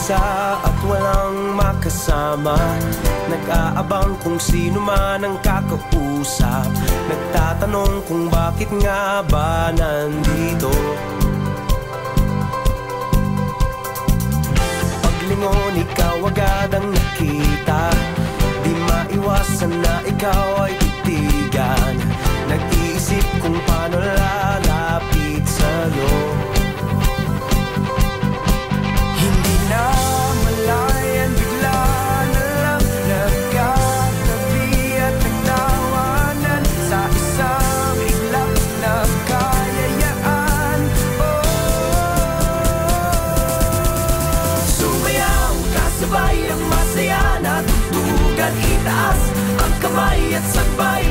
mag-isa at walang makasama. Nag-aabang kung sino man ang kakausap. Nagtatanong kung bakit nga ba nandito. Paglingon, ikaw agad ang nakita. Di maiwasan na ikaw ay titigan. Nag-iisip kung paano lalapit sa'yo. Hindi na malayan, bigla na lang nagkatabi at nagtawanan sa isang iglap na kayayaan. Sumayaw, kasabay ang masaya na tugtugan. Itaas ang kamay at sabay